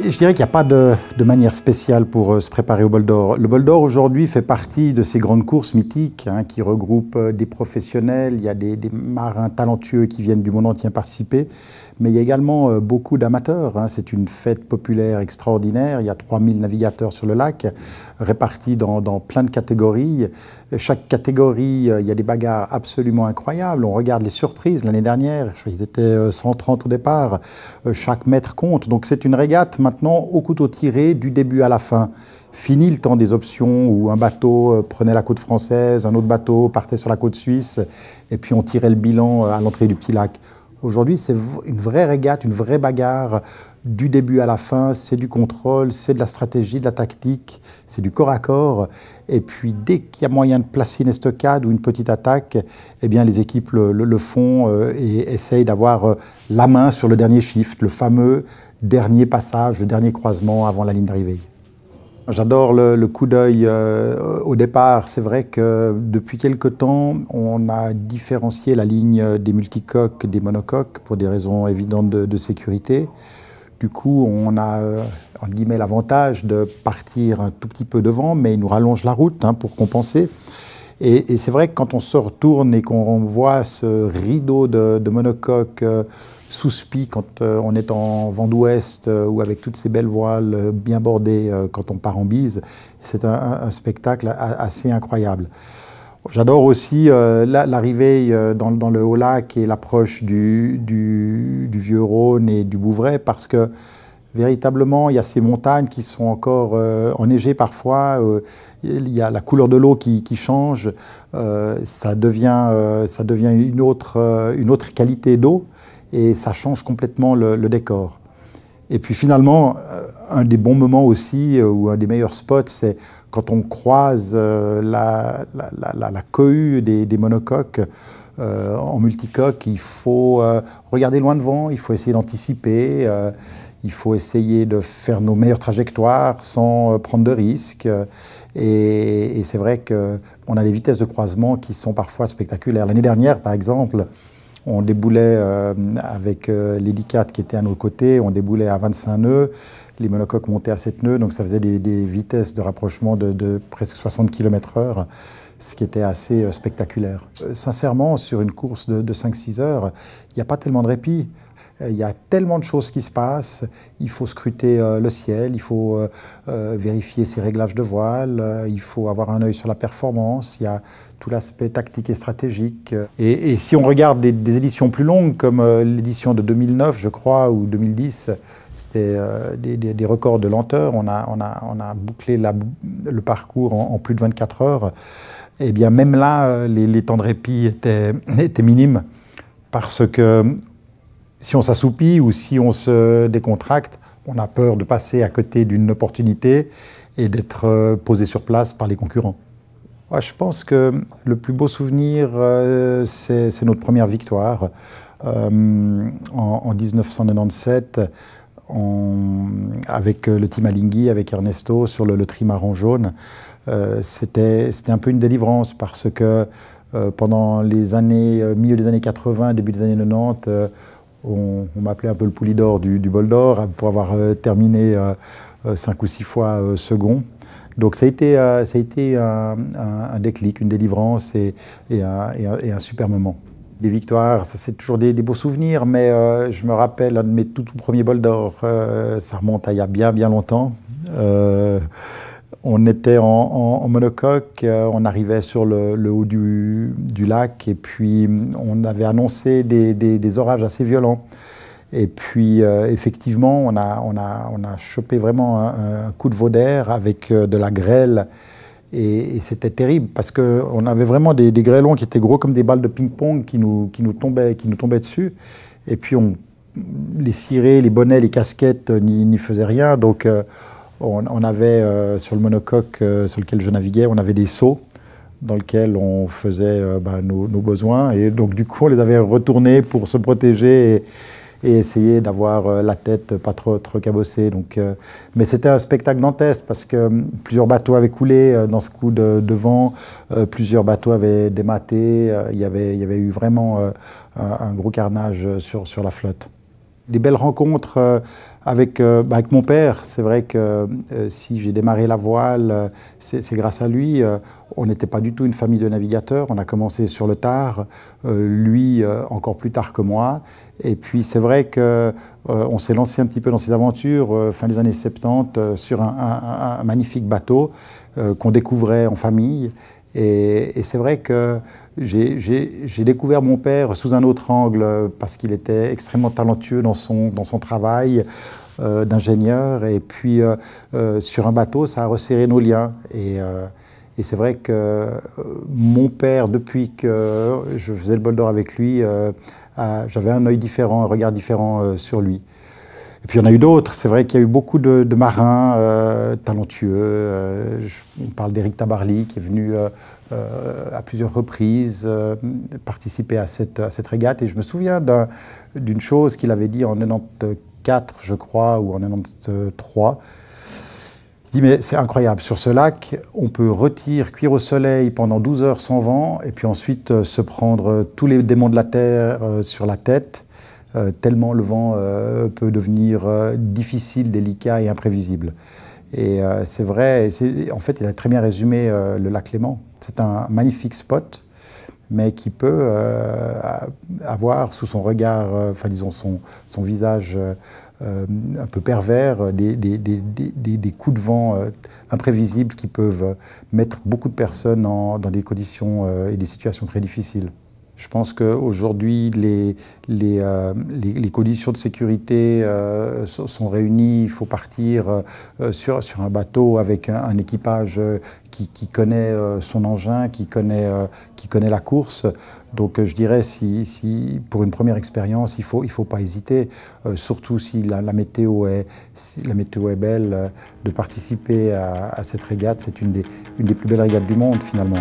Je dirais qu'il n'y a pas de manière spéciale pour se préparer au Bol d'Or. Le Bol d'Or aujourd'hui fait partie de ces grandes courses mythiques qui regroupent des professionnels, il y a des marins talentueux qui viennent du monde entier participer, mais il y a également beaucoup d'amateurs. C'est une fête populaire extraordinaire, il y a 3000 navigateurs sur le lac, répartis dans plein de catégories. Chaque catégorie, il y a des bagarres absolument incroyables. On regarde les surprises. L'année dernière, ils étaient 130 au départ. Chaque mètre compte. Donc c'est une régate maintenant au couteau tiré du début à la fin. Fini le temps des options où un bateau prenait la côte française, un autre bateau partait sur la côte suisse et puis on tirait le bilan à l'entrée du petit lac. Aujourd'hui, c'est une vraie régate, une vraie bagarre du début à la fin. C'est du contrôle, c'est de la stratégie, de la tactique, c'est du corps à corps. Et puis, dès qu'il y a moyen de placer une estocade ou une petite attaque, eh bien, les équipes le font et essayent d'avoir la main sur le dernier shift, le fameux dernier passage, le dernier croisement avant la ligne d'arrivée. J'adore le coup d'œil au départ. C'est vrai que depuis quelque temps, on a différencié la ligne des multicoques des monocoques pour des raisons évidentes de sécurité. Du coup, on a entre guillemets l'avantage de partir un tout petit peu devant, mais il nous rallonge la route pour compenser. Et c'est vrai que quand on se retourne et qu'on voit ce rideau de monocoques sous spi quand on est en vent d'ouest ou avec toutes ces belles voiles bien bordées quand on part en bise, c'est un spectacle assez incroyable. J'adore aussi l'arrivée dans le Haut-Lac et l'approche du Vieux-Rhône et du Bouvray parce que véritablement, il y a ces montagnes qui sont encore enneigées parfois, il y a la couleur de l'eau qui change, ça devient une autre qualité d'eau et ça change complètement le décor. Et puis finalement, un des bons moments aussi, ou un des meilleurs spots, c'est quand on croise la cohue des monocoques en multicoque. Il faut regarder loin devant, il faut essayer d'anticiper, il faut essayer de faire nos meilleures trajectoires sans prendre de risques. Et c'est vrai qu'on a des vitesses de croisement qui sont parfois spectaculaires. L'année dernière, par exemple, on déboulait avec l'hélicate qui était à nos côtés, on déboulait à 25 nœuds, les monocoques montaient à 7 nœuds, donc ça faisait des vitesses de rapprochement de presque 60 km/h, ce qui était assez spectaculaire. Sincèrement, sur une course de 5-6 heures, il n'y a pas tellement de répit. Il y a tellement de choses qui se passent, il faut scruter le ciel, il faut vérifier ses réglages de voile, il faut avoir un œil sur la performance, il y a tout l'aspect tactique et stratégique. Et si on regarde des éditions plus longues, comme l'édition de 2009, je crois, ou 2010, c'était des records de lenteur, on a bouclé le parcours en plus de 24 heures, et bien même là, les temps de répit étaient minimes, parce que si on s'assoupit ou si on se décontracte, on a peur de passer à côté d'une opportunité et d'être posé sur place par les concurrents. Ouais, je pense que le plus beau souvenir, c'est notre première victoire. En 1997, avec le team Alinghi, avec Ernesto, sur le trimaran jaune, c'était un peu une délivrance parce que pendant les années, milieu des années 80, début des années 90, on m'appelait un peu le Poulidor du Bol d'Or pour avoir terminé 5 ou 6 fois second. Donc ça a été un déclic, une délivrance et un super moment. Les victoires, ça c'est toujours des beaux souvenirs, mais je me rappelle un de mes tout premiers Bol d'Or, ça remonte à il y a bien longtemps. On était en monocoque, on arrivait sur le haut du lac et puis on avait annoncé des orages assez violents. Et puis effectivement, on a chopé vraiment un coup de veau d'air avec de la grêle et c'était terrible parce qu'on avait vraiment des grêlons qui étaient gros comme des balles de ping-pong qui nous tombaient dessus. Et puis les cirés, les bonnets, les casquettes n'y faisaient rien. Donc on avait sur le monocoque sur lequel je naviguais, on avait des seaux dans lesquels on faisait nos besoins. Et donc du coup, on les avait retournés pour se protéger et essayer d'avoir la tête pas trop cabossée. Donc, mais c'était un spectacle dantesque parce que plusieurs bateaux avaient coulé dans ce coup de vent, plusieurs bateaux avaient dématé, il y avait eu vraiment un gros carnage sur la flotte. Des belles rencontres avec mon père. C'est vrai que si j'ai démarré la voile, c'est grâce à lui. On n'était pas du tout une famille de navigateurs. On a commencé sur le tard, lui encore plus tard que moi. Et puis c'est vrai qu'on s'est lancé un petit peu dans ces aventures fin des années 70 sur un magnifique bateau qu'on découvrait en famille. Et c'est vrai que j'ai découvert mon père sous un autre angle parce qu'il était extrêmement talentueux dans son travail d'ingénieur. Et puis sur un bateau, ça a resserré nos liens. Et c'est vrai que mon père, depuis que je faisais le bol d'or avec lui, j'avais un œil différent, un regard différent sur lui. Et puis il y en a eu d'autres. C'est vrai qu'il y a eu beaucoup de marins talentueux. On parle d'Éric Tabarly qui est venu à plusieurs reprises participer à cette régate. Et je me souviens d'une chose qu'il avait dit en 94, je crois, ou en 93. Il dit, mais c'est incroyable, sur ce lac, on peut cuire au soleil pendant 12 heures sans vent, et puis ensuite se prendre tous les démons de la terre sur la tête. Tellement le vent peut devenir difficile, délicat et imprévisible. Et c'est vrai, en fait, il a très bien résumé le lac Léman. C'est un magnifique spot, mais qui peut avoir sous son regard, enfin disons son visage un peu pervers, des coups de vent imprévisibles qui peuvent mettre beaucoup de personnes dans des conditions et des situations très difficiles. Je pense qu'aujourd'hui, les conditions de sécurité sont réunies. Il faut partir sur un bateau avec un équipage qui connaît son engin, qui connaît la course. Donc je dirais, pour une première expérience, il faut pas hésiter, surtout si la météo est belle, de participer à cette régate. C'est une des plus belles régates du monde, finalement.